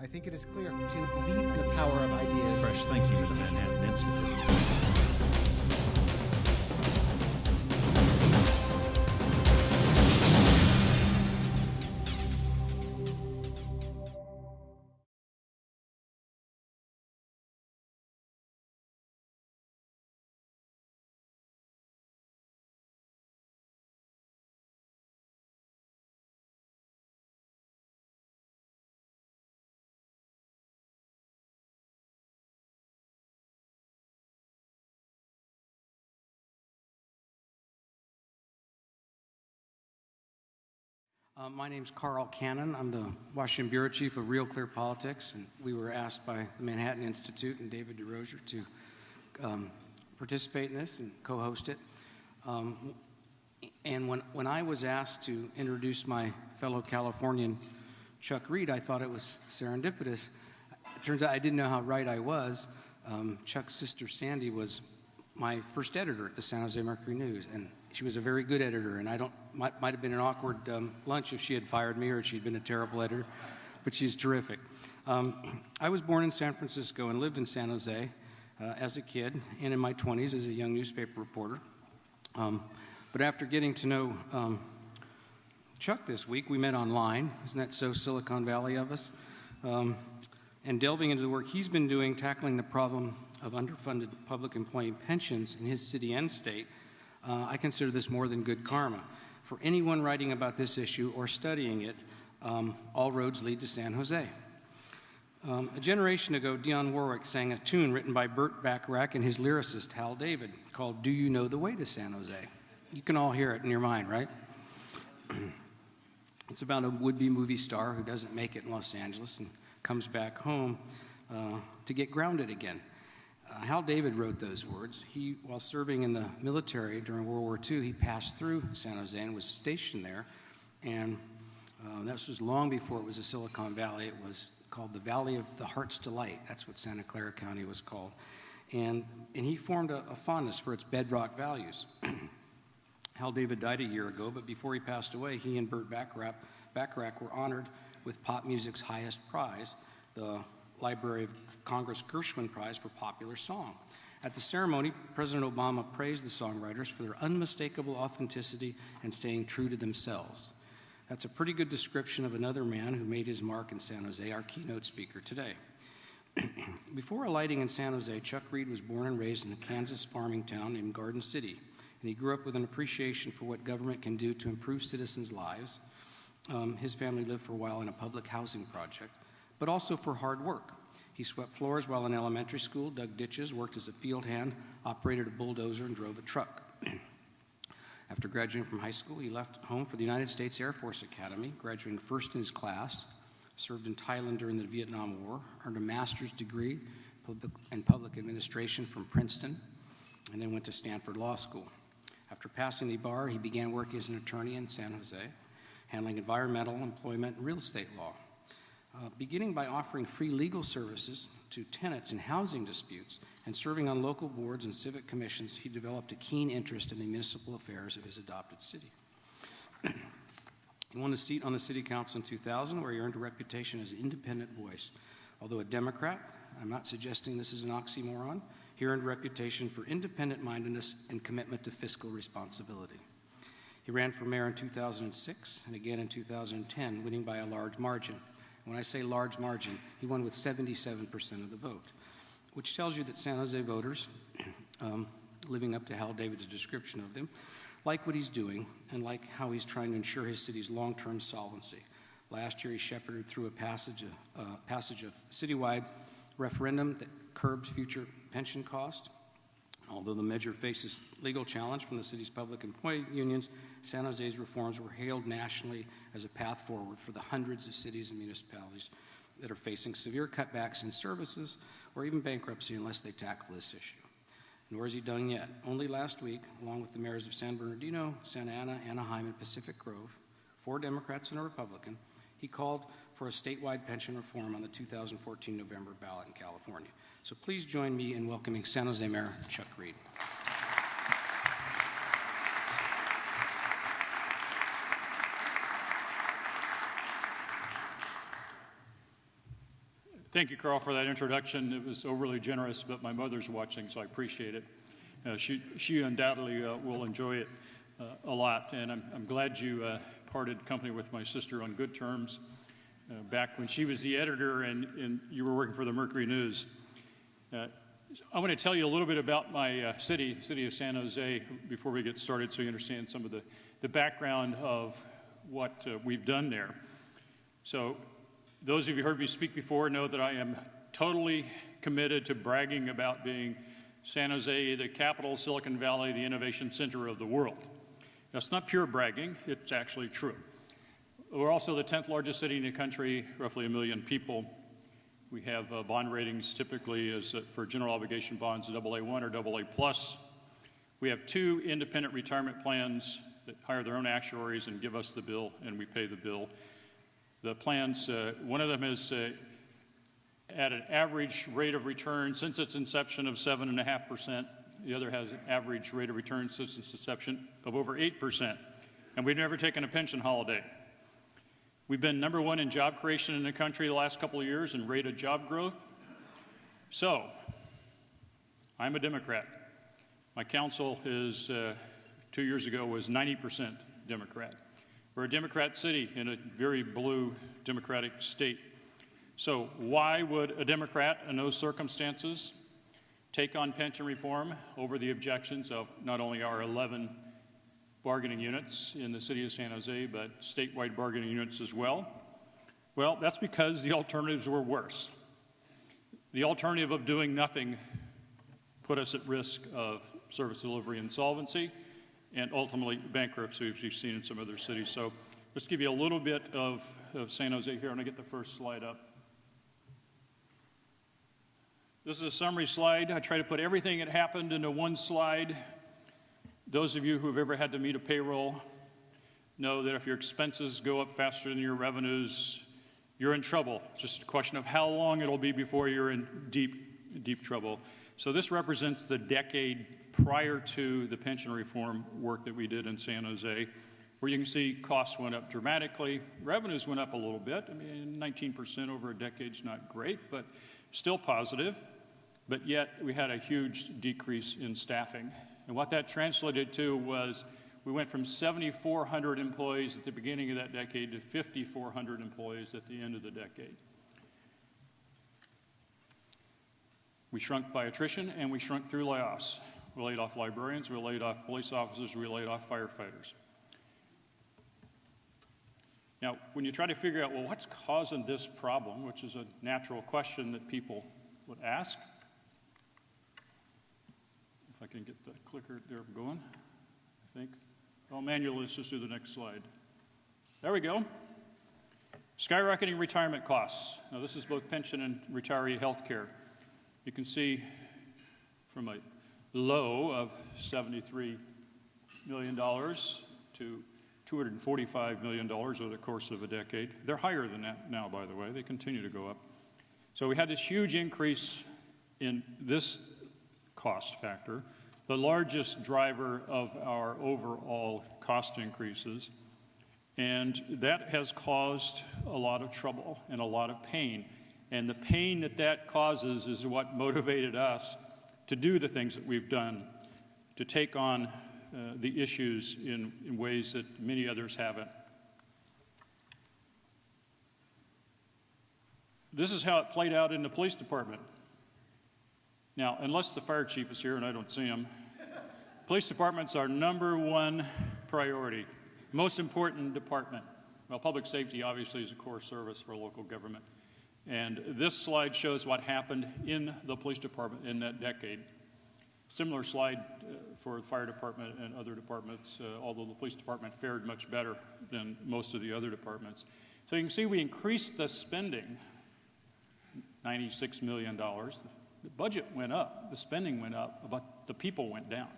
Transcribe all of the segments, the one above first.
I think it is clear to believe in the power of ideas. Fresh thinking of the Manhattan Institute. My name's Carl Cannon. I'm the Washington Bureau Chief of Real Clear Politics, and we were asked by the Manhattan Institute and David DeRosier to participate in this and co-host it. And when I was asked to introduce my fellow Californian Chuck Reed, I thought it was serendipitous. It turns out I didn't know how right I was. Chuck's sister Sandy was my first editor at the San Jose Mercury News, and she was a very good editor, and might have been an awkward lunch if she had fired me or she'd been a terrible editor, but she's terrific. I was born in San Francisco and lived in San Jose as a kid and in my 20s as a young newspaper reporter. But after getting to know Chuck this week, we met online. Isn't that so Silicon Valley of us? And delving into the work he's been doing, tackling the problem of underfunded public employee pensions in his city and state, I consider this more than good karma. For anyone writing about this issue or studying it, all roads lead to San Jose. A generation ago, Dionne Warwick sang a tune written by Burt Bacharach and his lyricist, Hal David, called Do You Know the Way to San Jose? You can all hear it in your mind, right? It's about a would-be movie star who doesn't make it in Los Angeles and comes back home to get grounded again. Hal David wrote those words. While serving in the military during World War II, he passed through San Jose and was stationed there. And this was long before it was a Silicon Valley. It was called the Valley of the Heart's Delight. That's what Santa Clara County was called. And he formed a fondness for its bedrock values. Hal David died a year ago, but before he passed away, he and Burt Bacharach were honored with pop music's highest prize, the Library of Congress Gershwin Prize for Popular Song. At the ceremony, President Obama praised the songwriters for their unmistakable authenticity and staying true to themselves. That's a pretty good description of another man who made his mark in San Jose, our keynote speaker today. Before alighting in San Jose, Chuck Reed was born and raised in a Kansas farming town named Garden City, and he grew up with an appreciation for what government can do to improve citizens' lives. His family lived for a while in a public housing project, but also for hard work. He swept floors while in elementary school, dug ditches, worked as a field hand, operated a bulldozer, and drove a truck. After graduating from high school, he left home for the United States Air Force Academy, graduating first in his class, served in Thailand during the Vietnam War, earned a master's degree in public administration from Princeton, and then went to Stanford Law School. After passing the bar, he began working as an attorney in San Jose, handling environmental, employment, and real estate law. Beginning by offering free legal services to tenants in housing disputes and serving on local boards and civic commissions, he developed a keen interest in the municipal affairs of his adopted city. He won a seat on the city council in 2000, where he earned a reputation as an independent voice. Although a Democrat, I'm not suggesting this is an oxymoron, he earned a reputation for independent-mindedness and commitment to fiscal responsibility. He ran for mayor in 2006 and again in 2010, winning by a large margin. When I say large margin, he won with 77% of the vote, which tells you that San Jose voters, living up to Hal David's description of them, like what he's doing and like how he's trying to ensure his city's long-term solvency. Last year, he shepherded through a passage of citywide referendum that curbs future pension costs. Although the measure faces legal challenge from the city's public employee unions, San Jose's reforms were hailed nationally as a path forward for the hundreds of cities and municipalities that are facing severe cutbacks in services or even bankruptcy unless they tackle this issue. Nor is he done yet. Only last week, along with the mayors of San Bernardino, Santa Ana, Anaheim, and Pacific Grove, 4 Democrats and a Republican, he called for a statewide pension reform on the 2014 November ballot in California. So please join me in welcoming San Jose Mayor Chuck Reed. Thank you, Carl, for that introduction. It was overly generous, but my mother's watching, so I appreciate it. She undoubtedly will enjoy it a lot, and I'm glad you parted company with my sister on good terms back when she was the editor and you were working for the Mercury News. I want to tell you a little bit about my city of San Jose, before we get started, so you understand some of the background of what we've done there. So those of you who heard me speak before know that I am totally committed to bragging about being San Jose, the capital, Silicon Valley, the innovation center of the world. That's not pure bragging, it's actually true. We're also the 10th largest city in the country, roughly 1 million people. We have bond ratings typically as for general obligation bonds, AA1 or AA+. We have 2 independent retirement plans that hire their own actuaries and give us the bill, and we pay the bill. The plans, one of them is at an average rate of return since its inception of 7.5%. The other has an average rate of return since its inception of over 8%. And we've never taken a pension holiday. We've been #1 in job creation in the country the last couple of years and rate of job growth. So, I'm a Democrat. My council is, 2 years ago, was 90% Democrat. We're a Democrat city in a very blue Democratic state. So why would a Democrat in those circumstances take on pension reform over the objections of not only our 11 bargaining units in the city of San Jose, but statewide bargaining units as well? Well, that's because the alternatives were worse. The alternative of doing nothing put us at risk of service delivery insolvency and ultimately bankruptcy, as you've seen in some other cities. So let's give you a little bit of San Jose here. I'm going to get the first slide up. This is a summary slide. I try to put everything that happened into one slide. Those of you who have ever had to meet a payroll know that if your expenses go up faster than your revenues, you're in trouble. It's just a question of how long it'll be before you're in deep trouble. So this represents the decade prior to the pension reform work that we did in San Jose, where you can see costs went up dramatically, revenues went up a little bit. I mean, 19% over a decade is not great, but still positive. But yet we had a huge decrease in staffing. And what that translated to was we went from 7,400 employees at the beginning of that decade to 5,400 employees at the end of the decade. We shrunk by attrition and we shrunk through layoffs. We laid off librarians, we laid off police officers, we laid off firefighters. Now, when you try to figure out, well, what's causing this problem, which is a natural question that people would ask. If I can get the clicker there going, I think. Oh, manual, let's just do the next slide. There we go. Skyrocketing retirement costs. Now, this is both pension and retiree health care. You can see from a low of $73 million to $245 million over the course of a decade. They're higher than that now, by the way. They continue to go up. So we had this huge increase in this cost factor, the largest driver of our overall cost increases. And that has caused a lot of trouble and a lot of pain. And the pain that that causes is what motivated us to do the things that we've done, to take on the issues in ways that many others haven't. This is how it played out in the police department. Now, unless the fire chief is here and I don't see him, police department's our #1 priority, most important department. Well, public safety obviously is a core service for local government. And this slide shows what happened in the police department in that decade. Similar slide for the fire department and other departments, although the police department fared much better than most of the other departments. So you can see we increased the spending, $96 million. The budget went up, the spending went up, but the people went down.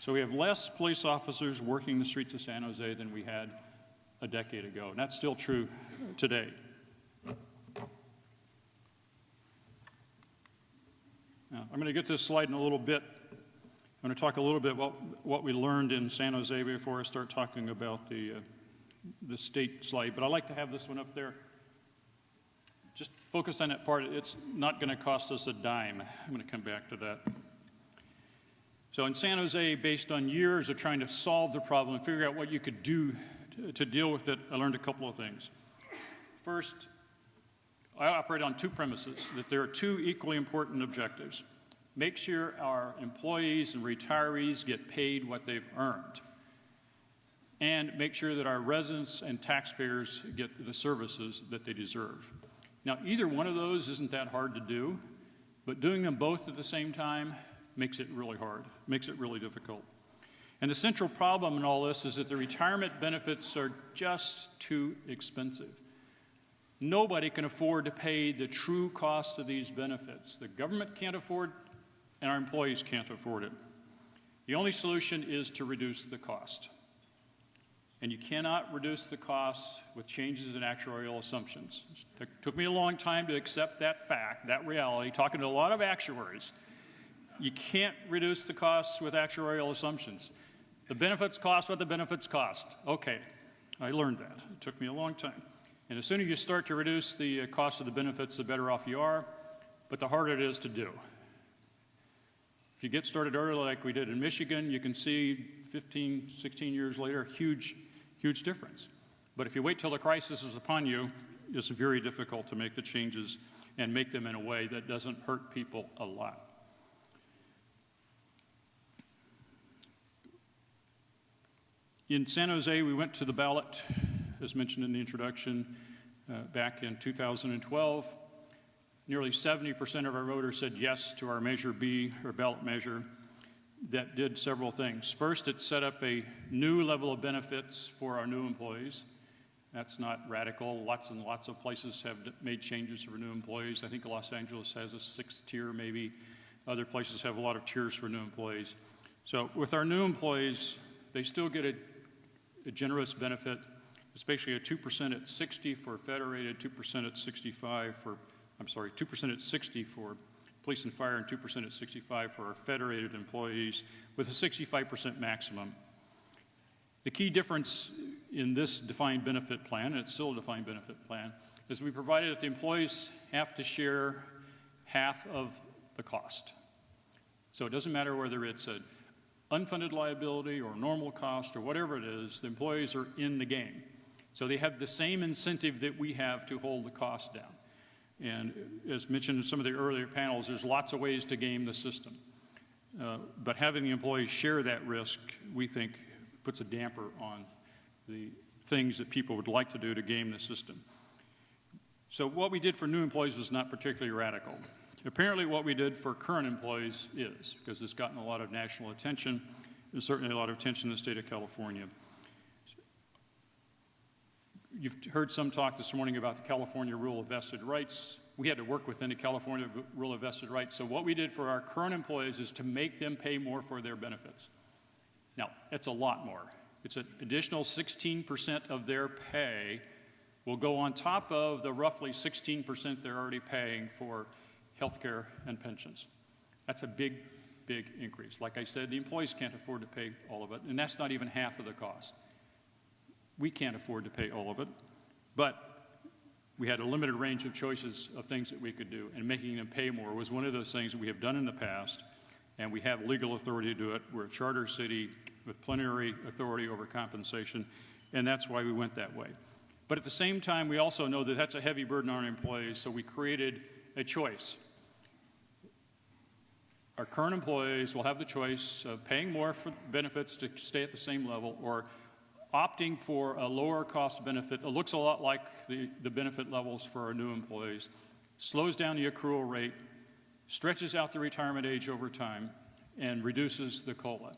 So we have less police officers working the streets of San Jose than we had a decade ago, and that's still true today. Now, I'm going to get to this slide in a little bit. I'm going to talk a little bit about what we learned in San Jose before I start talking about the state slide, but I'd like to have this one up there. Just focus on that part. It's not going to cost us a dime. I'm going to come back to that. So in San Jose, based on years of trying to solve the problem and figure out what you could do to deal with it, I learned a couple of things. First, I operate on two premises, that there are two equally important objectives. Make sure our employees and retirees get paid what they've earned, and make sure that our residents and taxpayers get the services that they deserve. Now, either one of those isn't that hard to do, but doing them both at the same time makes it really hard, makes it really difficult. And the central problem in all this is that the retirement benefits are just too expensive. Nobody can afford to pay the true cost of these benefits. The government can't afford, and our employees can't afford it. The only solution is to reduce the cost. And you cannot reduce the cost with changes in actuarial assumptions. It took me a long time to accept that fact, that reality, talking to a lot of actuaries. You can't reduce the costs with actuarial assumptions. The benefits cost what the benefits cost. Okay, I learned that. It took me a long time. And the sooner you start to reduce the cost of the benefits, the better off you are, but the harder it is to do. If you get started early like we did in Michigan, you can see 15, 16 years later, huge difference. But if you wait till the crisis is upon you, it's very difficult to make the changes and make them in a way that doesn't hurt people a lot. In San Jose, we went to the ballot, as mentioned in the introduction, back in 2012. Nearly 70% of our voters said yes to our Measure B, or ballot measure, that did several things. First, it set up a new level of benefits for our new employees. That's not radical. Lots and lots of places have made changes for new employees. I think Los Angeles has a 6th tier, maybe. Other places have a lot of tiers for new employees. So with our new employees, they still get a generous benefit, especially a 2% at 60 for federated, 2% at 65 for, 2% at 60 for police and fire, and 2% at 65 for our federated employees, with a 65% maximum. The key difference in this defined benefit plan, and it's still a defined benefit plan, is we provided that the employees have to share half of the cost. So it doesn't matter whether it's an unfunded liability or normal cost or whatever it is, the employees are in the game. So they have the same incentive that we have to hold the cost down. And as mentioned in some of the earlier panels, there's lots of ways to game the system. But having the employees share that risk, we think, puts a damper on the things that people would like to do to game the system. So what we did for new employees was not particularly radical. Apparently what we did for current employees is, because it's gotten a lot of national attention, and certainly a lot of attention in the state of California. You've heard some talk this morning about the California Rule of Vested Rights. We had to work within the California Rule of Vested Rights. So what we did for our current employees is to make them pay more for their benefits. Now, it's a lot more. It's an additional 16% of their pay will go on top of the roughly 16% they're already paying for health care and pensions. That's a big, big increase. Like I said, the employees can't afford to pay all of it, and that's not even half of the cost. We can't afford to pay all of it, but we had a limited range of choices of things that we could do, and making them pay more was one of those things that we have done in the past, and we have legal authority to do it. We're a charter city with plenary authority over compensation, and that's why we went that way. But at the same time, we also know that that's a heavy burden on our employees, so we created a choice. Our current employees will have the choice of paying more for benefits to stay at the same level, or opting for a lower cost benefit that looks a lot like the benefit levels for our new employees, slows down the accrual rate, stretches out the retirement age over time, and reduces the COLA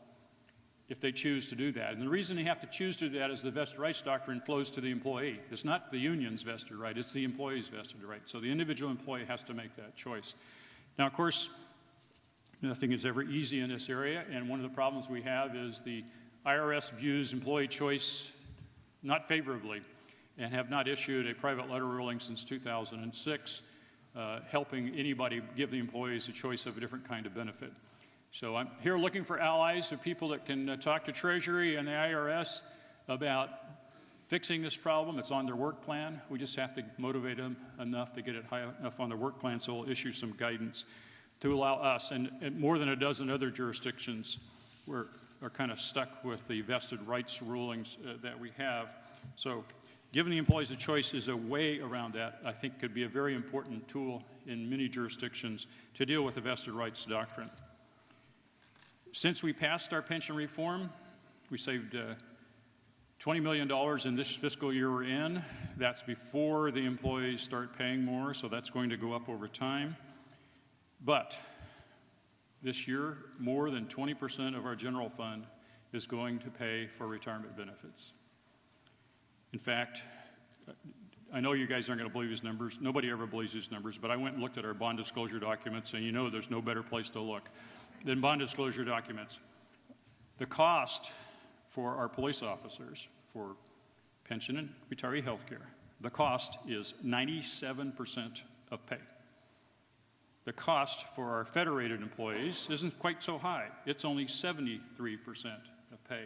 if they choose to do that. And the reason they have to choose to do that is the vested rights doctrine flows to the employee. It's not the union's vested right, it's the employee's vested right. So the individual employee has to make that choice. Now, of course, nothing is ever easy in this area, and one of the problems we have is the IRS views employee choice not favorably and have not issued a private letter ruling since 2006, helping anybody give the employees a choice of a different kind of benefit. So I'm here looking for allies, of people that can talk to Treasury and the IRS about fixing this problem. It's on their work plan. We just have to motivate them enough to get it high enough on their work plan, so we'll issue some guidance to allow us, and more than a dozen other jurisdictions are kind of stuck with the vested rights rulings that we have. So giving the employees a choice is a way around that. I think could be a very important tool in many jurisdictions to deal with the vested rights doctrine. Since we passed our pension reform, we saved $20 million in this fiscal year we're in. That's before the employees start paying more, so that's going to go up over time. But this year, more than 20% of our general fund is going to pay for retirement benefits. In fact, I know you guys aren't going to believe these numbers. Nobody ever believes these numbers, but I went and looked at our bond disclosure documents, and you know there's no better place to look than bond disclosure documents. The cost for our police officers for pension and retiree health care, the cost is 97% of pay. The cost for our federated employees isn't quite so high. It's only 73% of pay.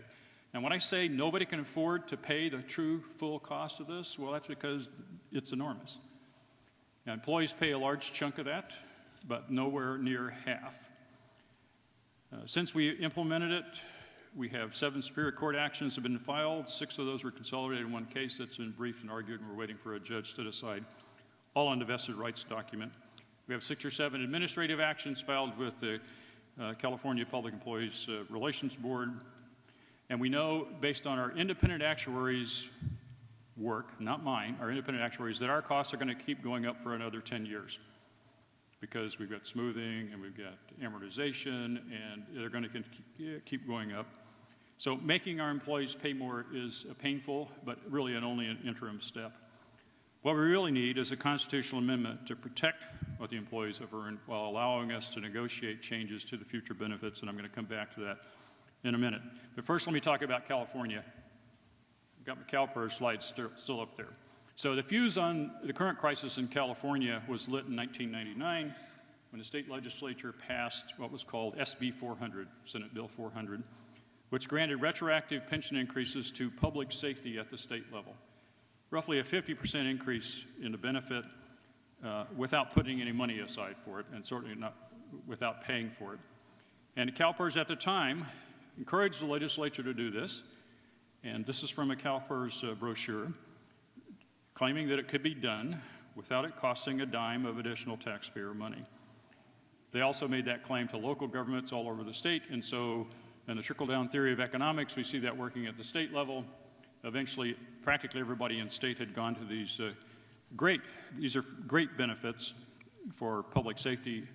And when I say nobody can afford to pay the true full cost of this, well, that's because it's enormous. Now, employees pay a large chunk of that, but nowhere near half. Since we implemented it, we have 7 Superior Court actions have been filed. 6 of those were consolidated in one case that's been briefed and argued, and we're waiting for a judge to decide, all on the vested rights document. We have 6 or 7 administrative actions filed with the California Public Employees Relations Board. And we know, based on our independent actuaries' work, not mine, our independent actuaries, that our costs are going to keep going up for another 10 years because we've got smoothing and we've got amortization, and they're going to keep going up. So making our employees pay more is painful, but really only an interim step. What we really need is a constitutional amendment to protect what the employees have earned while allowing us to negotiate changes to the future benefits, and I'm going to come back to that in a minute. But first, let me talk about California. I've got my CalPERS slides still up there. So the fuse on the current crisis in California was lit in 1999 when the state legislature passed what was called SB 400, Senate Bill 400, which granted retroactive pension increases to public safety at the state level. Roughly a 50% increase in the benefit without putting any money aside for it, and certainly not without paying for it. And CalPERS at the time encouraged the legislature to do this, and this is from a CalPERS brochure, claiming that it could be done without it costing a dime of additional taxpayer money. They also made that claim to local governments all over the state, and so in the trickle-down theory of economics, we see that working at the state level. Eventually, practically everybody in state had gone to these these are great benefits for public safety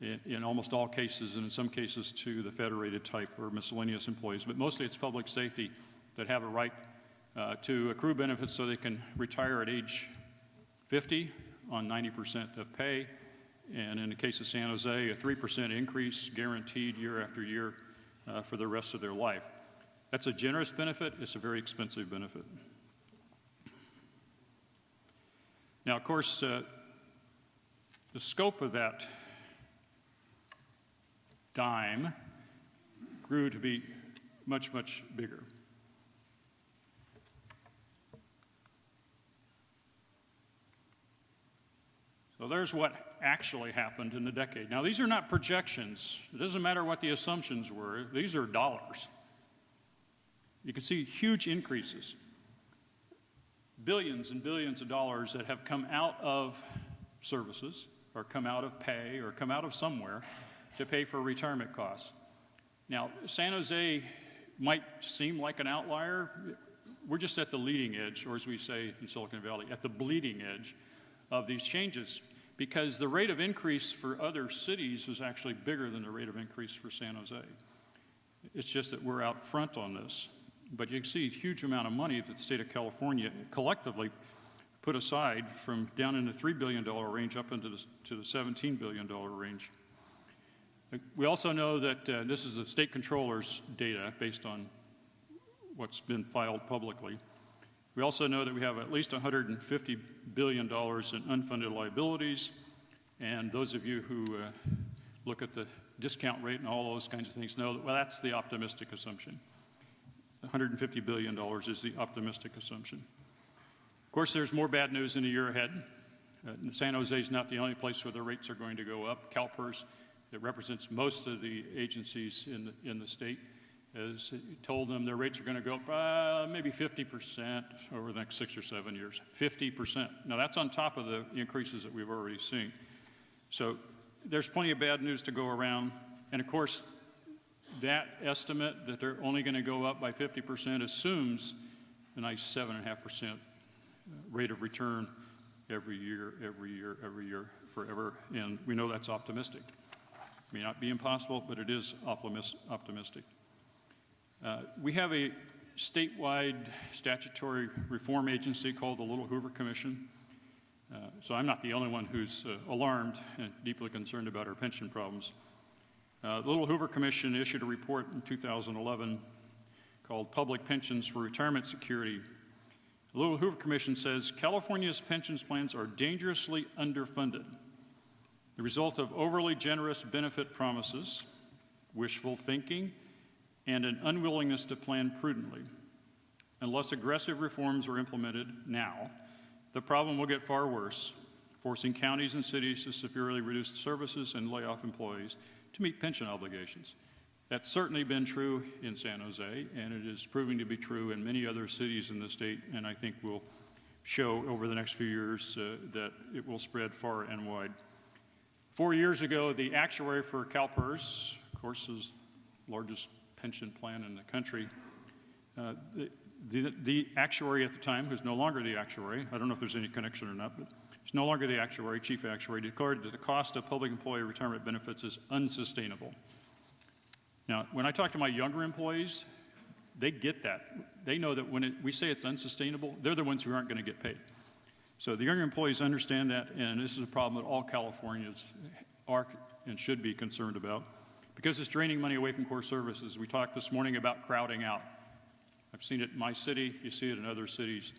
in almost all cases, and in some cases to the federated type or miscellaneous employees, but mostly it's public safety that have a right to accrue benefits so they can retire at age 50 on 90% of pay, and in the case of San Jose, a 3% increase guaranteed year after year for the rest of their life. That's a generous benefit. It's a very expensive benefit. Now, of course, the scope of that dime grew to be much, much bigger. So there's what actually happened in the decade. Now, these are not projections. It doesn't matter what the assumptions were. These are dollars. You can see huge increases, billions and billions of dollars that have come out of services or come out of pay or come out of somewhere to pay for retirement costs. Now, San Jose might seem like an outlier. We're just at the leading edge, or as we say in Silicon Valley, at the bleeding edge of these changes, because the rate of increase for other cities is actually bigger than the rate of increase for San Jose. It's just that we're out front on this. But you can see a huge amount of money that the state of California collectively put aside from down in the $3 billion range up into the $17 billion range. We also know that this is the state controller's data based on what's been filed publicly. We also know that we have at least $150 billion in unfunded liabilities, and those of you who look at the discount rate and all those kinds of things know that, well, that's the optimistic assumption. $150 billion is the optimistic assumption. Of course, there's more bad news in the year ahead. San Jose is not the only place where the rates are going to go up. CalPERS, that represents most of the agencies in the state, has told them their rates are going to go up maybe 50% over the next 6 or 7 years. 50%. Now, that's on top of the increases that we've already seen. So there's plenty of bad news to go around. And, of course, that estimate that they're only going to go up by 50% assumes a nice 7.5% rate of return every year, forever. And we know that's optimistic. It may not be impossible, but it is optimistic. We have a statewide statutory reform agency called the Little Hoover Commission. So I'm not the only one who's alarmed and deeply concerned about our pension problems. The Little Hoover Commission issued a report in 2011 called Public Pensions for Retirement Security. The Little Hoover Commission says California's pensions plans are dangerously underfunded, the result of overly generous benefit promises, wishful thinking, and an unwillingness to plan prudently. Unless aggressive reforms are implemented now, the problem will get far worse, forcing counties and cities to severely reduce services and lay off employees to meet pension obligations. That's certainly been true in San Jose, and it is proving to be true in many other cities in the state, and I think will show over the next few years that it will spread far and wide. 4 years ago, the actuary for CalPERS, of course, is the largest pension plan in the country, the actuary at the time, who's no longer the actuary, I don't know if there's any connection or not, but he's no longer the actuary, chief actuary, declared that the cost of public employee retirement benefits is unsustainable. Now, when I talk to my younger employees, they get that. They know that when we say it's unsustainable, they're the ones who aren't going to get paid. So the younger employees understand that, and this is a problem that all Californians are and should be concerned about, because it's draining money away from core services. We talked this morning about crowding out. I've seen it in my city. You see it in other cities.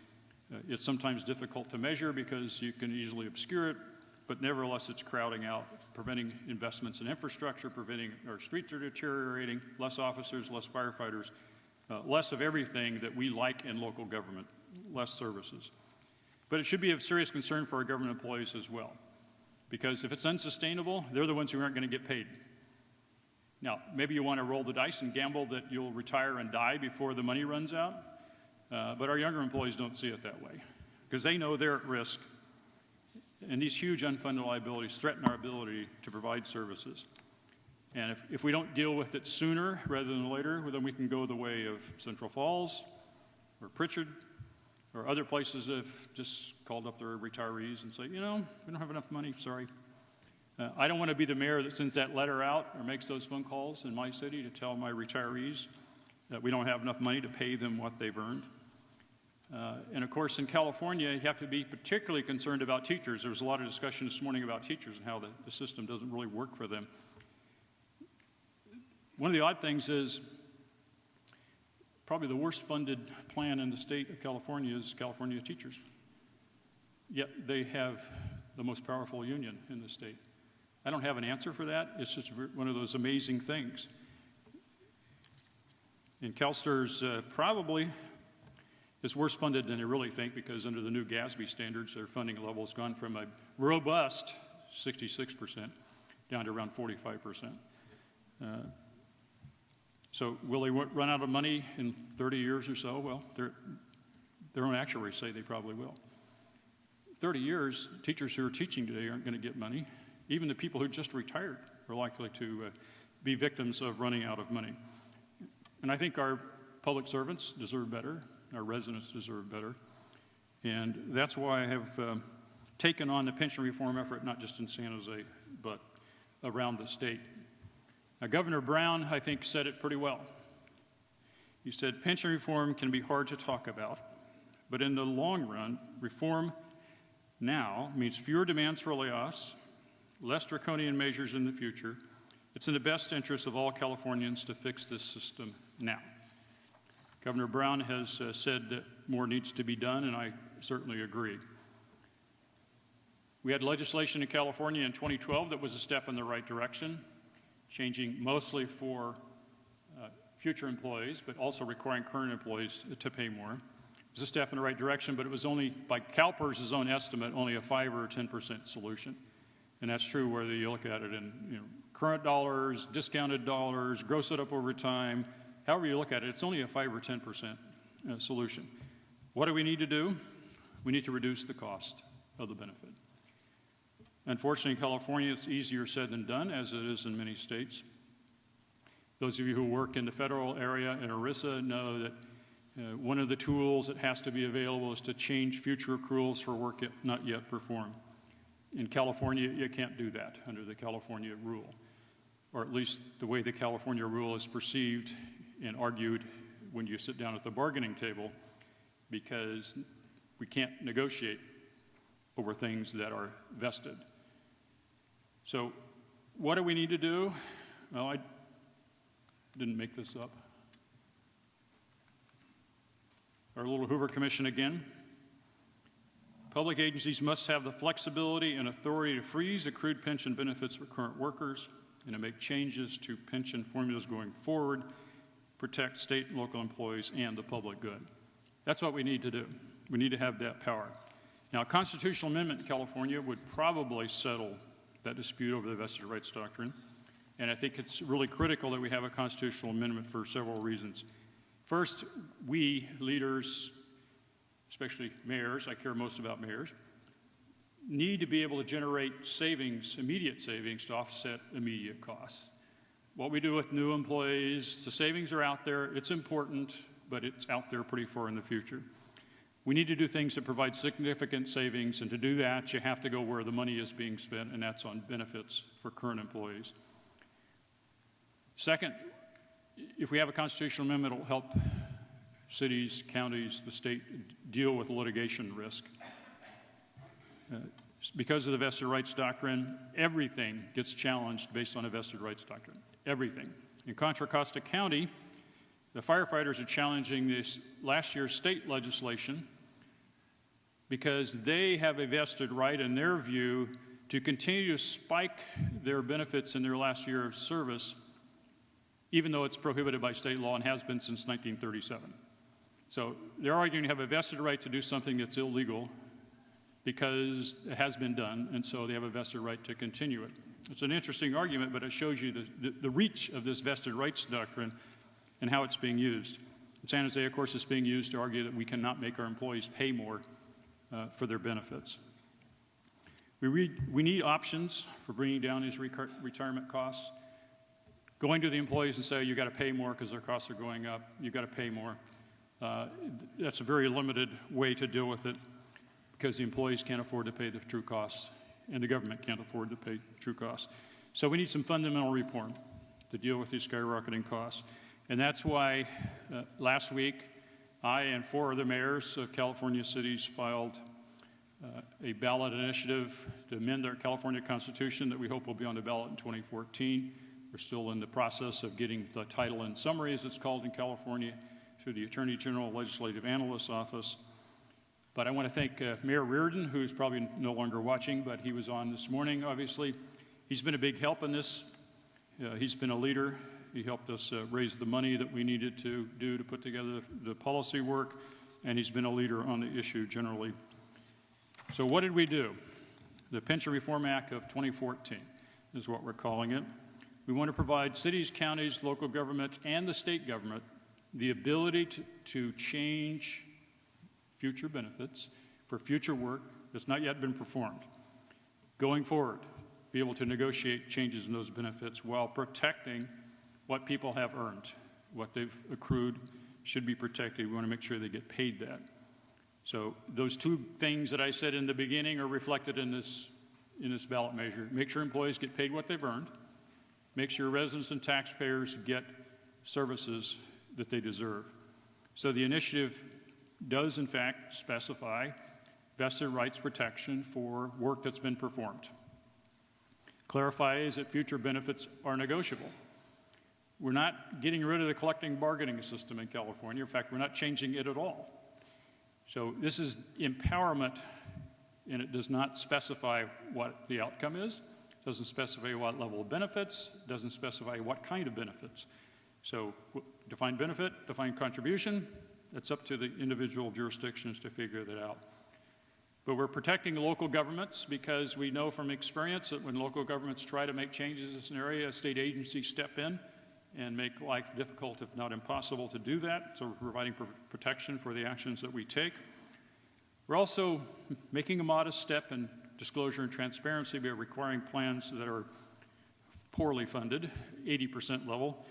It's sometimes difficult to measure because you can easily obscure it, but nevertheless it's crowding out, preventing investments in infrastructure, preventing our streets are deteriorating, less officers, less firefighters, less of everything that we like in local government, less services. But it should be of serious concern for our government employees as well, because if it's unsustainable, they're the ones who aren't going to get paid. Now, maybe you want to roll the dice and gamble that you'll retire and die before the money runs out, but our younger employees don't see it that way, because they know they're at risk, and these huge unfunded liabilities threaten our ability to provide services. And if we don't deal with it sooner rather than later, well, then we can go the way of Central Falls or Pritchard or other places that have just called up their retirees and say, you know, we don't have enough money, sorry. I don't want to be the mayor that sends that letter out or makes those phone calls in my city to tell my retirees that we don't have enough money to pay them what they've earned. And of course, in California, you have to be particularly concerned about teachers. There was a lot of discussion this morning about teachers and how the system doesn't really work for them. One of the odd things is probably the worst funded plan in the state of California is California teachers. Yet they have the most powerful union in the state. I don't have an answer for that. It's just one of those amazing things. And CalSTRS probably is worse funded than they really think, because under the new GASB standards, their funding level has gone from a robust 66% down to around 45%. So will they run out of money in 30 years or so? Well, their own actuaries say they probably will. 30 years, teachers who are teaching today aren't going to get money. Even the people who just retired are likely to be victims of running out of money. And I think our public servants deserve better. Our residents deserve better. And that's why I have taken on the pension reform effort, not just in San Jose, but around the state. Now, Governor Brown, I think, said it pretty well. He said, pension reform can be hard to talk about, but in the long run, reform now means fewer demands for layoffs, less draconian measures in the future. It's in the best interest of all Californians to fix this system now. Governor Brown has said that more needs to be done, and I certainly agree. We had legislation in California in 2012 that was a step in the right direction, changing mostly for future employees, but also requiring current employees to pay more. It was a step in the right direction, but it was only, by CalPERS' own estimate, only a 5 or 10% solution. And that's true whether you look at it in current dollars, discounted dollars, gross it up over time. However you look at it, it's only a 5 or 10% solution. What do we need to do? We need to reduce the cost of the benefit. Unfortunately, in California, it's easier said than done, as it is in many states. Those of you who work in the federal area in ERISA know that one of the tools that has to be available is to change future accruals for work not yet performed. In California, you can't do that under the California rule, or at least the way the California rule is perceived and argued when you sit down at the bargaining table, because we can't negotiate over things that are vested. So what do we need to do? Well, I didn't make this up. Our little Hoover Commission again. Public agencies must have the flexibility and authority to freeze accrued pension benefits for current workers and to make changes to pension formulas going forward, protect state and local employees and the public good. That's what we need to do. We need to have that power. Now, a constitutional amendment in California would probably settle that dispute over the vested rights doctrine, and I think it's really critical that we have a constitutional amendment for several reasons. First, we leaders, especially mayors, I care most about mayors, need to be able to generate savings, immediate savings, to offset immediate costs. What we do with new employees, the savings are out there, it's important, but it's out there pretty far in the future. We need to do things that provide significant savings, and to do that, you have to go where the money is being spent, and that's on benefits for current employees. Second, if we have a constitutional amendment, it will help cities, counties, the state deal with litigation risk. Because of the vested rights doctrine, everything gets challenged based on a vested rights doctrine. Everything. In Contra Costa County, the firefighters are challenging this last year's state legislation because they have a vested right, in their view, to continue to spike their benefits in their last year of service, even though it's prohibited by state law and has been since 1937. So they're arguing to have a vested right to do something that's illegal because it has been done, and so they have a vested right to continue it. It's an interesting argument, but it shows you the reach of this vested rights doctrine and how it's being used. In San Jose, of course, it's being used to argue that we cannot make our employees pay more for their benefits. We need options for bringing down these retirement costs. Going to the employees and say, you got to pay more because their costs are going up, you got to pay more. That's a very limited way to deal with it because the employees can't afford to pay the true costs and the government can't afford to pay true costs. So we need some fundamental reform to deal with these skyrocketing costs. And that's why last week I and 4 other mayors of California cities filed a ballot initiative to amend our California Constitution that we hope will be on the ballot in 2014. We're still in the process of getting the title and summary, as it's called in California, through the Attorney General Legislative Analyst's Office. But I want to thank Mayor Reardon, who's probably no longer watching, but he was on this morning, obviously. He's been a big help in this. He's been a leader. He helped us raise the money that we needed to do to put together the policy work, and he's been a leader on the issue generally. So what did we do? The Pension Reform Act of 2014 is what we're calling it. We want to provide cities, counties, local governments, and the state government the ability to change future benefits for future work that's not yet been performed. Going forward, be able to negotiate changes in those benefits while protecting what people have earned, what they've accrued should be protected. We want to make sure they get paid that. So those 2 things that I said in the beginning are reflected in this ballot measure. Make sure employees get paid what they've earned. Make sure residents and taxpayers get services that they deserve. So the initiative does, in fact, specify vested rights protection for work that's been performed. Clarifies that future benefits are negotiable. We're not getting rid of the collective bargaining system in California. In fact, we're not changing it at all. So this is empowerment, and it does not specify what the outcome is, doesn't specify what level of benefits, doesn't specify what kind of benefits. So defined benefit, defined contribution. It's up to the individual jurisdictions to figure that out. But we're protecting local governments because we know from experience that when local governments try to make changes in an area, state agencies step in and make life difficult, if not impossible, to do that. So we're providing protection for the actions that we take. We're also making a modest step in disclosure and transparency by requiring plans that are poorly funded, 80% level,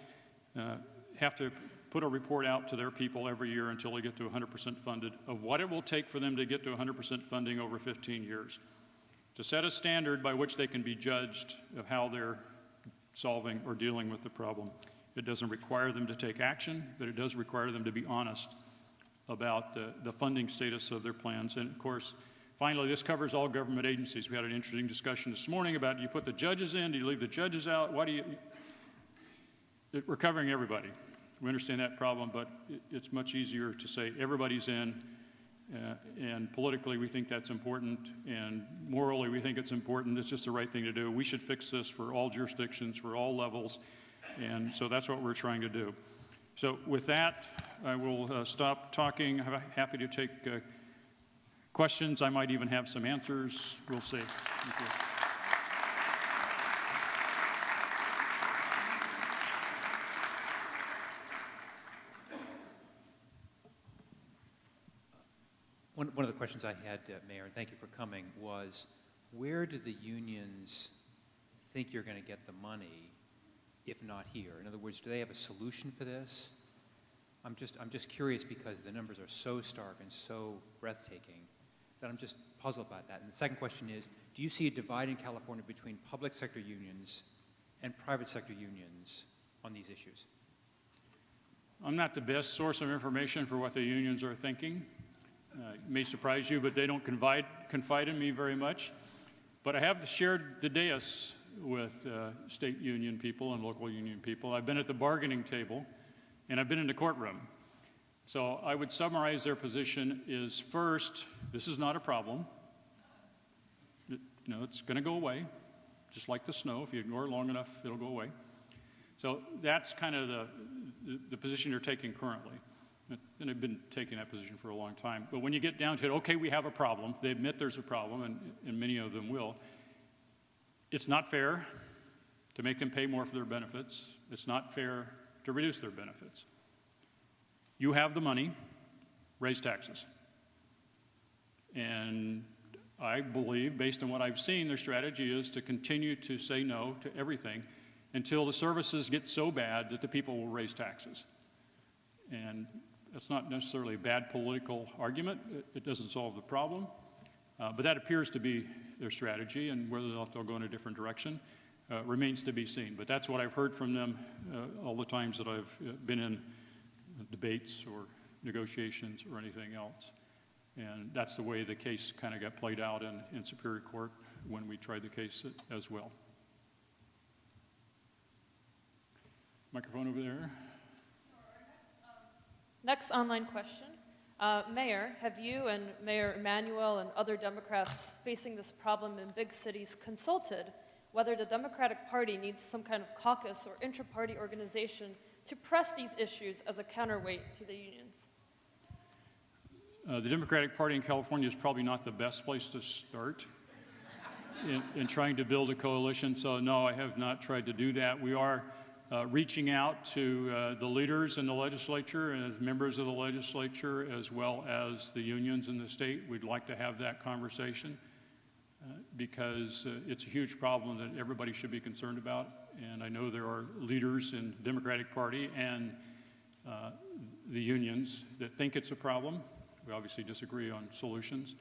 have to put a report out to their people every year until they get to 100% funded of what it will take for them to get to 100% funding over 15 years. To set a standard by which they can be judged of how they're solving or dealing with the problem. It doesn't require them to take action, but it does require them to be honest about the funding status of their plans. And of course, finally, this covers all government agencies. We had an interesting discussion this morning about, do you put the judges in, do you leave the judges out? We're covering everybody. We understand that problem, but it's much easier to say everybody's in, and politically we think that's important, and morally we think it's important. It's just the right thing to do. We should fix this for all jurisdictions, for all levels, and so that's what we're trying to do. So with that, I will stop talking. I'm happy to take questions. I might even have some answers. We'll see. Thank you. One of the questions I had, Mayor, and thank you for coming, was where do the unions think you're going to get the money, if not here? In other words, do they have a solution for this? I'm just curious because the numbers are so stark and so breathtaking that I'm just puzzled by that. And the second question is, do you see a divide in California between public sector unions and private sector unions on these issues? I'm not the best source of information for what the unions are thinking. It may surprise you, but they don't confide in me very much. But I have shared the dais with state union people and local union people. I've been at the bargaining table, and I've been in the courtroom. So I would summarize their position is, first, this is not a problem. It's going to go away, just like the snow. If you ignore it long enough, it'll go away. So that's kind of the position they're taking currently. And they've been taking that position for a long time. But when you get down to it, okay, we have a problem. They admit there's a problem, and many of them will. It's not fair to make them pay more for their benefits. It's not fair to reduce their benefits. You have the money, raise taxes. And I believe, based on what I've seen, their strategy is to continue to say no to everything until the services get so bad that the people will raise taxes. And that's not necessarily a bad political argument. It doesn't solve the problem. But that appears to be their strategy, and whether or not they'll go in a different direction remains to be seen. But that's what I've heard from them all the times that I've been in debates or negotiations or anything else. And that's the way the case kind of got played out in Superior Court when we tried the case as well. Microphone over there. Next online question. Mayor, have you and Mayor Emanuel and other Democrats facing this problem in big cities consulted whether the Democratic Party needs some kind of caucus or intra-party organization to press these issues as a counterweight to the unions? The Democratic Party in California is probably not the best place to start in trying to build a coalition. So no, I have not tried to do that. We are reaching out to the leaders in the legislature and members of the legislature, as well as the unions in the state. We'd like to have that conversation because it's a huge problem that everybody should be concerned about. And I know there are leaders in the Democratic Party and the unions that think it's a problem. We obviously disagree on solutions.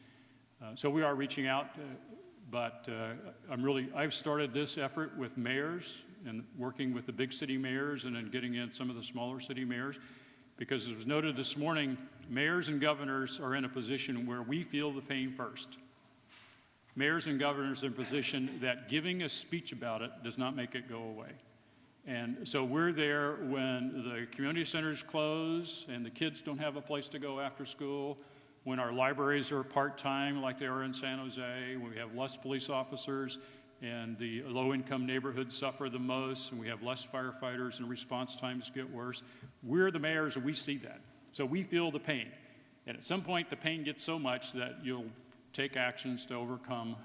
So we are reaching out, but I've started this effort with mayors and working with the big city mayors and then getting in some of the smaller city mayors, because as was noted this morning, mayors and governors are in a position where we feel the pain first. Mayors and governors are in a position that giving a speech about it does not make it go away. And so we're there when the community centers close and the kids don't have a place to go after school, when our libraries are part-time like they are in San Jose, when we have less police officers, and the low-income neighborhoods suffer the most, and we have less firefighters, and response times get worse. We're the mayors, and we see that. So we feel the pain. And at some point, the pain gets so much that you'll take actions to overcome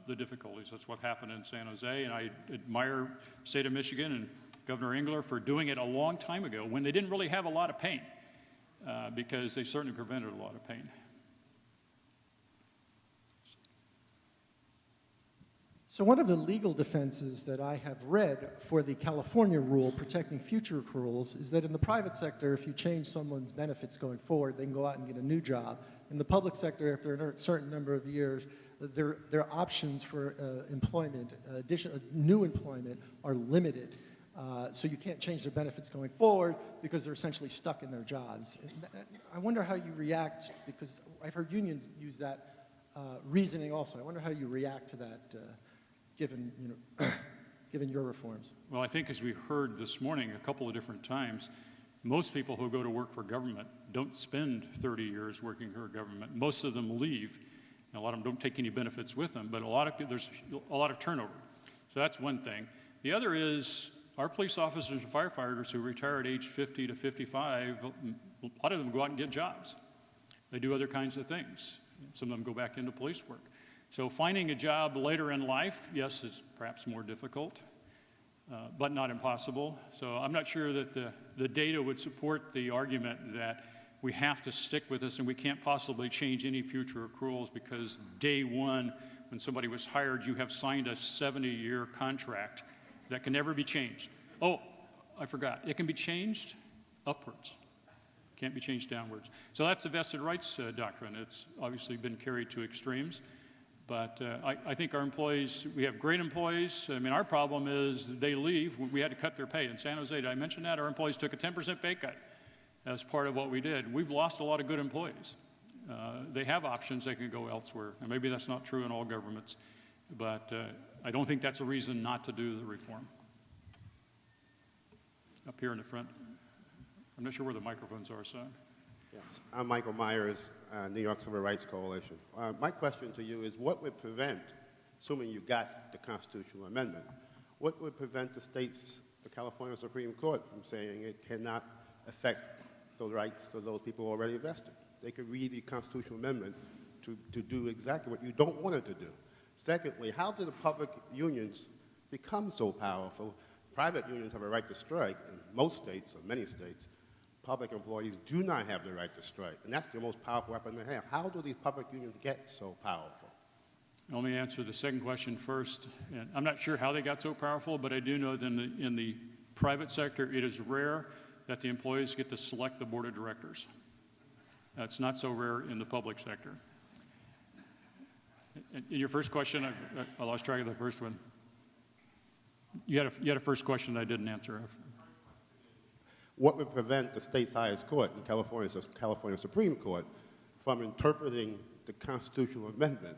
the difficulties. That's what happened in San Jose, and I admire the state of Michigan and Governor Engler for doing it a long time ago when they didn't really have a lot of pain, because they certainly prevented a lot of pain. So one of the legal defenses that I have read for the California rule protecting future accruals is that in the private sector, if you change someone's benefits going forward, they can go out and get a new job. In the public sector, after a certain number of years, their options for employment, new employment, are limited. So you can't change their benefits going forward because they're essentially stuck in their jobs. And I wonder how you react, because I've heard unions use that reasoning also. I wonder how you react to that, given your reforms. Well, I think as we heard this morning a couple of different times, most people who go to work for government don't spend 30 years working for government. Most of them leave. And a lot of them don't take any benefits with them, but there's a lot of turnover. So that's one thing. The other is our police officers and firefighters who retire at age 50 to 55, a lot of them go out and get jobs. They do other kinds of things. Some of them go back into police work. So finding a job later in life, yes, is perhaps more difficult, but not impossible. So I'm not sure that the data would support the argument that we have to stick with this and we can't possibly change any future accruals because day one, when somebody was hired, you have signed a 70-year contract that can never be changed. Oh, I forgot. It can be changed upwards. Can't be changed downwards. So that's the vested rights doctrine. It's obviously been carried to extremes. But I think our employees, we have great employees. I mean, our problem is they leave. We had to cut their pay. In San Jose, did I mention that? Our employees took a 10% pay cut as part of what we did. We've lost a lot of good employees. They have options. They can go elsewhere. And maybe that's not true in all governments. But I don't think that's a reason not to do the reform. Up here in the front. I'm not sure where the microphones are, so. Yes, I'm Michael Myers, New York Civil Rights Coalition. My question to you is, what would prevent, assuming you got the constitutional amendment, what would prevent the California Supreme Court from saying it cannot affect the rights of those people already vested? They could read the constitutional amendment to do exactly what you don't want it to do. Secondly, how do the public unions become so powerful? Private unions have a right to strike in most states, or many states. Public employees do not have the right to strike, and that's the most powerful weapon they have. How do these public unions get so powerful? Let me answer the second question first. And I'm not sure how they got so powerful, but I do know that in the private sector, it is rare that the employees get to select the board of directors. That's not so rare in the public sector. In your first question, I lost track of the first one. You had a first question I didn't answer. What would prevent the state's highest court, the California Supreme Court, from interpreting the constitutional amendment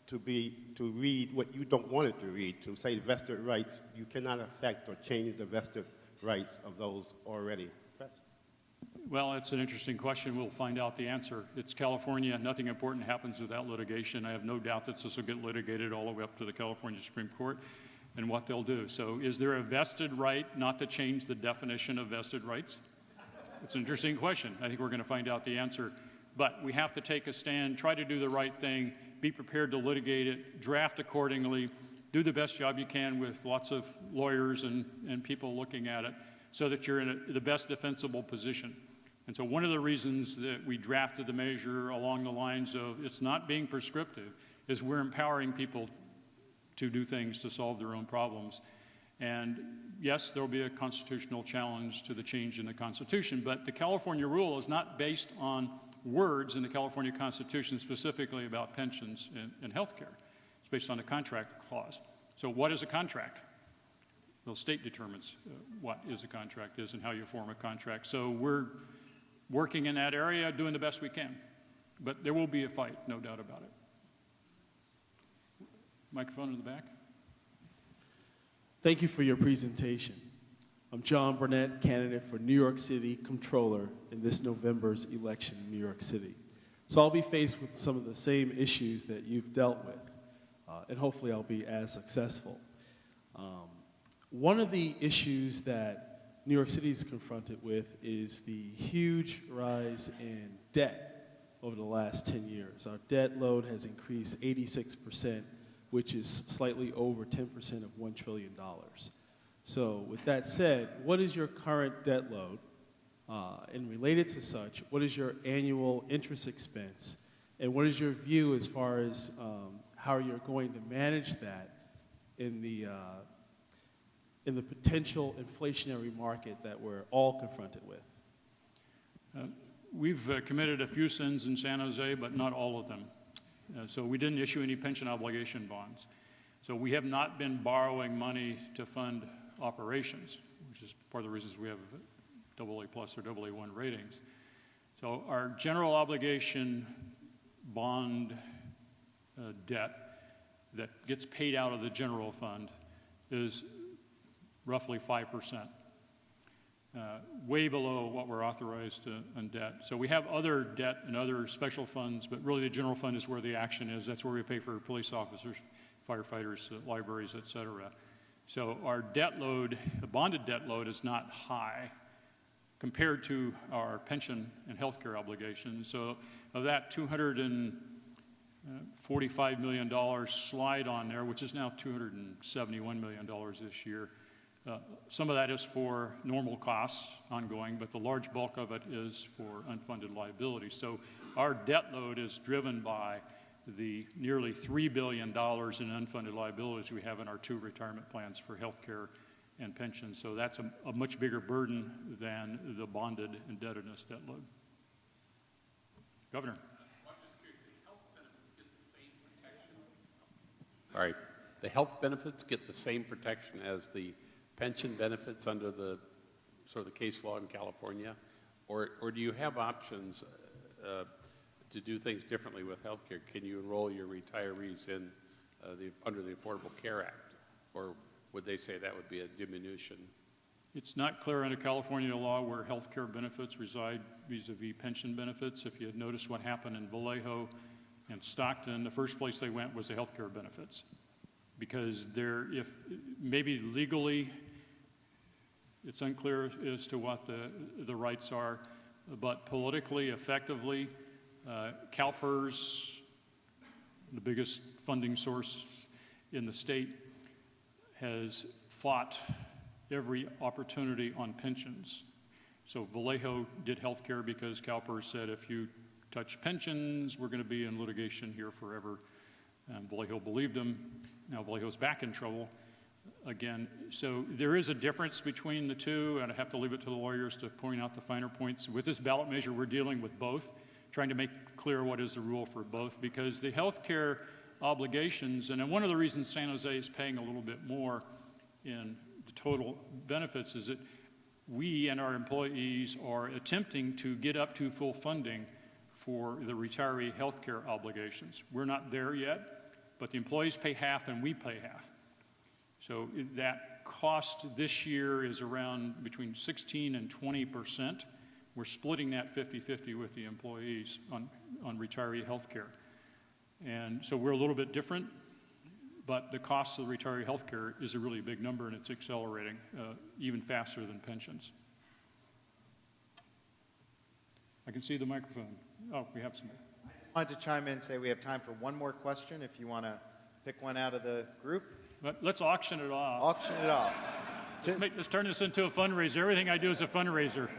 to read what you don't want it to read, to say vested rights, you cannot affect or change the vested rights of those already vested? Well, it's an interesting question. We'll find out the answer. It's California. Nothing important happens without litigation. I have no doubt that this will get litigated all the way up to the California Supreme Court and what they'll do. So is there a vested right not to change the definition of vested rights? It's an interesting question. I think we're going to find out the answer. But we have to take a stand, try to do the right thing, be prepared to litigate it, draft accordingly, do the best job you can with lots of lawyers and people looking at it so that you're in the best defensible position. And so one of the reasons that we drafted the measure along the lines of it's not being prescriptive is we're empowering people to do things to solve their own problems. And yes, there will be a constitutional challenge to the change in the Constitution, but the California rule is not based on words in the California Constitution specifically about pensions and health care. It's based on a contract clause. So what is a contract? The state determines what is a contract is and how you form a contract. So we're working in that area, doing the best we can. But there will be a fight, no doubt about it. Microphone in the back. Thank you for your presentation. I'm John Burnett, candidate for New York City Comptroller in this November's election in New York City. So I'll be faced with some of the same issues that you've dealt with. and hopefully I'll be as successful. One of the issues that New York City is confronted with is the huge rise in debt over the last 10 years. Our debt load has increased 86%, which is slightly over 10% of $1 trillion. So with that said, what is your current debt load? And related to such, what is your annual interest expense? And what is your view as far as how you're going to manage that in the potential inflationary market that we're all confronted with? We've committed a few sins in San Jose, but not all of them. So we didn't issue any pension obligation bonds. So we have not been borrowing money to fund operations, which is part of the reasons we have AA+ or AA1 ratings. So our general obligation bond debt that gets paid out of the general fund is roughly 5%, way below what we're authorized in debt. So we have other debt and other special funds, but really the general fund is where the action is. That's where we pay for police officers, firefighters, libraries, et cetera. So our debt load, the bonded debt load, is not high compared to our pension and health care obligations. So of that $245 million slide on there, which is now $271 million this year, some of that is for normal costs ongoing, but the large bulk of it is for unfunded liabilities. So our debt load is driven by the nearly $3 billion in unfunded liabilities we have in our two retirement plans for health care and pensions. So that's a much bigger burden than the bonded indebtedness debt load. Governor. I'm just curious, the health benefits get the same protection? All right. The health benefits get the same protection as the pension benefits under the sort of the case law in California? Or do you have options to do things differently with health care? Can you enroll your retirees in under the Affordable Care Act? Or would they say that would be a diminution? It's not clear under California law where health care benefits reside vis-a-vis pension benefits. If you had noticed what happened in Vallejo and Stockton, the first place they went was the health care benefits. Because if maybe legally it's unclear as to what the rights are, but politically, effectively, CalPERS, the biggest funding source in the state, has fought every opportunity on pensions. So Vallejo did health care because CalPERS said if you touch pensions, we're going to be in litigation here forever. And Vallejo believed them. Now Vallejo's back in trouble again. So there is a difference between the two, and I have to leave it to the lawyers to point out the finer points. With this ballot measure, we're dealing with both, trying to make clear what is the rule for both, because the health care obligations, and one of the reasons San Jose is paying a little bit more in the total benefits is that we and our employees are attempting to get up to full funding for the retiree health care obligations. We're not there yet, but the employees pay half and we pay half. So that cost this year is around between 16 and 20%. We're splitting that 50-50 with the employees on retiree health care. And so we're a little bit different, but the cost of the retiree health care is a really big number, and it's accelerating even faster than pensions. I can see the microphone. Oh, we have some. I just wanted to chime in and say we have time for one more question if you want to pick one out of the group. But let's auction it off. Auction it off. Let's turn this into a fundraiser. Everything I do is a fundraiser.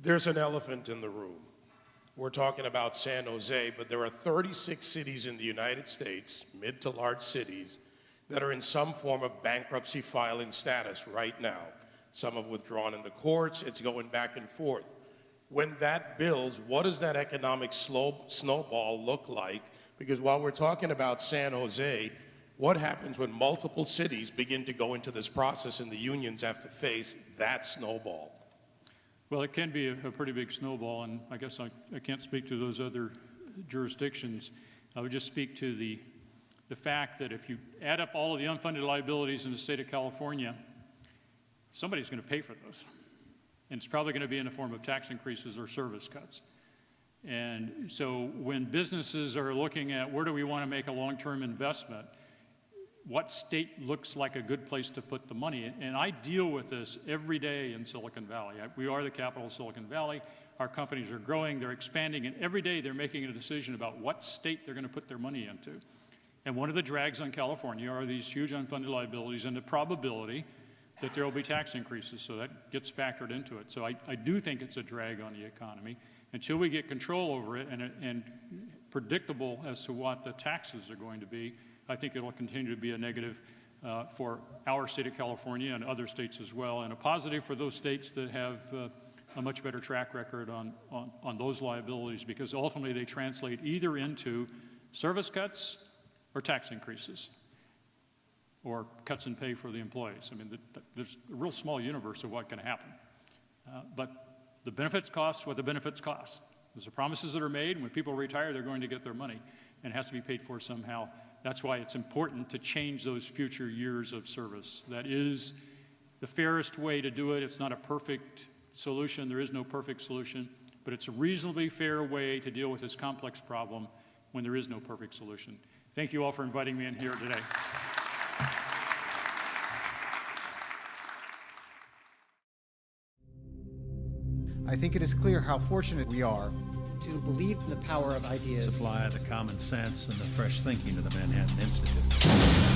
There's an elephant in the room. We're talking about San Jose, but there are 36 cities in the United States, mid to large cities, that are in some form of bankruptcy filing status right now. Some have withdrawn in the courts. It's going back and forth. When that builds, what does that economic snowball look like? Because while we're talking about San Jose, what happens when multiple cities begin to go into this process and the unions have to face that snowball? Well, it can be a pretty big snowball, and I guess I can't speak to those other jurisdictions. I would just speak to the the fact that if you add up all of the unfunded liabilities in the state of California, somebody's going to pay for those. And it's probably going to be in the form of tax increases or service cuts. And so when businesses are looking at where do we want to make a long-term investment, what state looks like a good place to put the money in? And I deal with this every day in Silicon Valley. We are the capital of Silicon Valley. Our companies are growing, they're expanding, and every day they're making a decision about what state they're going to put their money into. And one of the drags on California are these huge unfunded liabilities and the probability that there will be tax increases, so that gets factored into it. So I do think it's a drag on the economy. Until we get control over it and predictable as to what the taxes are going to be, I think it will continue to be a negative for our state of California and other states as well, and a positive for those states that have a much better track record on those liabilities, because ultimately they translate either into service cuts or tax increases or cuts in pay for the employees. I mean, there's a real small universe of what can happen. But the benefits cost what the benefits cost. There's the promises that are made, and when people retire, they're going to get their money, and it has to be paid for somehow. That's why it's important to change those future years of service. That is the fairest way to do it. It's not a perfect solution. There is no perfect solution, but it's a reasonably fair way to deal with this complex problem when there is no perfect solution. Thank you all for inviting me in here today. I think it is clear how fortunate we are to believe in the power of ideas. Supply the common sense and the fresh thinking of the Manhattan Institute.